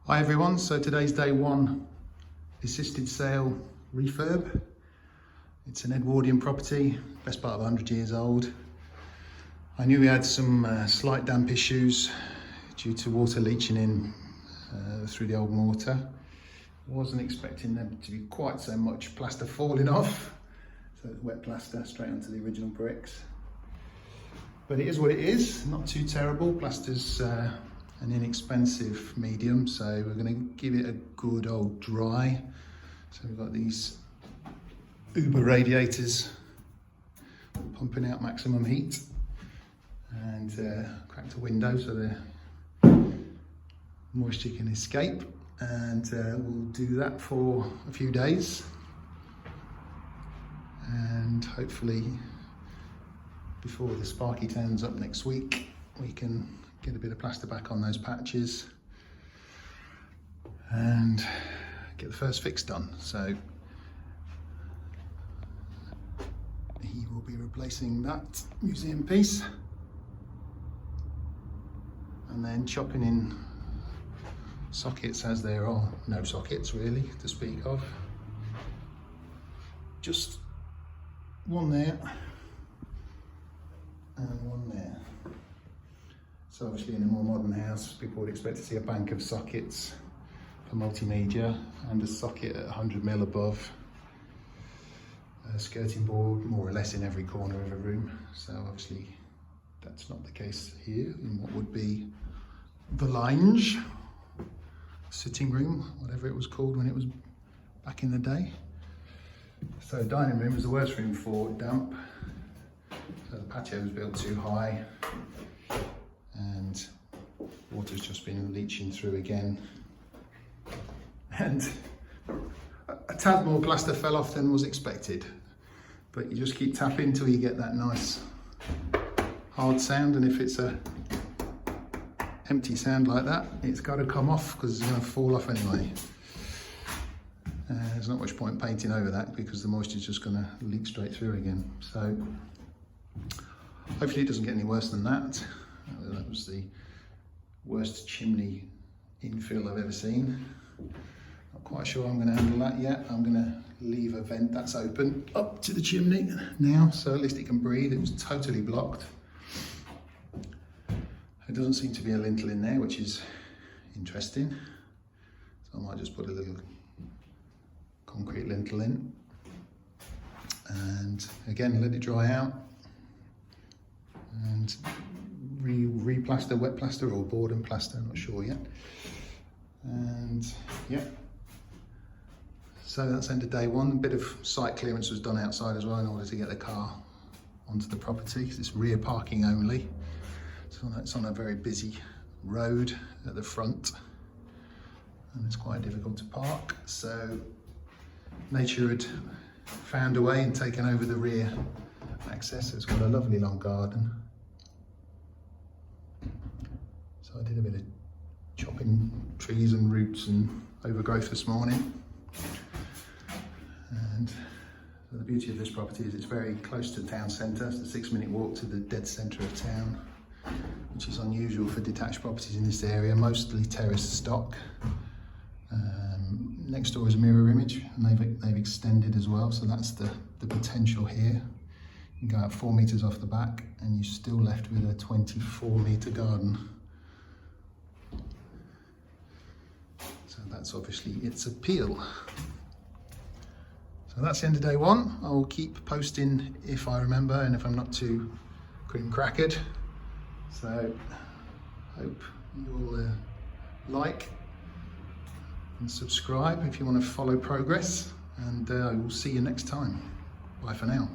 Hi everyone, so today's day one assisted sale refurb. It's an Edwardian property, best part of 100 years old. I knew we had some slight damp issues due to water leaching in through the old mortar. Wasn't expecting them to be quite so much plaster falling off. So it's wet plaster straight onto the original bricks. But it is what it is, not too terrible. Plaster's an inexpensive medium, so we're going to give it a good old dry. So we've got these Uber radiators pumping out maximum heat, and cracked a window so the moisture can escape, and we'll do that for a few days, and hopefully before the sparky turns up next week we can get a bit of plaster back on those patches and get the first fix done. So he will be replacing that museum piece and then chopping in sockets, as there are no sockets really to speak of. Just one there and one there. So obviously in a more modern house, people would expect to see a bank of sockets for multimedia and a socket at 100mm above, a skirting board more or less in every corner of a room. So obviously that's not the case here in what would be the lounge, sitting room, whatever it was called when it was back in the day. So dining room is the worst room for damp. So the patio was built too high and water's just been leaching through again, and a tad more plaster fell off than was expected, but you just keep tapping till you get that nice hard sound, and if it's a empty sound like that, it's got to come off because it's going to fall off anyway. There's not much point painting over that because the moisture is just going to leak straight through again. So hopefully it doesn't get any worse than that. That was the worst chimney infill I've ever seen. Not quite sure I'm going to handle that yet. I'm going to leave a vent that's open up to the chimney now, so at least it can breathe. It was totally blocked. There doesn't seem to be a lintel in there, which is interesting. So I might just put a little concrete lintel in. And again, let it dry out. And re-plaster, wet plaster or board and plaster, not sure yet. And yeah, so that's end of day one. A bit of site clearance was done outside as well in order to get the car onto the property, because it's rear parking only. So it's on a very busy road at the front and it's quite difficult to park. So nature had found a way and taken over the rear access. It's got a lovely long garden. So I did a bit of chopping trees and roots and overgrowth this morning. And the beauty of this property is it's very close to the town centre. It's a 6-minute walk to the dead centre of town, which is unusual for detached properties in this area, mostly terraced stock. Next door is a mirror image, and they've extended as well, so that's the potential here. You can go out 4 metres off the back and you're still left with a 24-metre garden. So that's obviously its appeal. So that's the end of day one. I'll keep posting if I remember and if I'm not too cream-crackered. So hope you'll like and subscribe if you want to follow progress, and I will see you next time. Bye for now.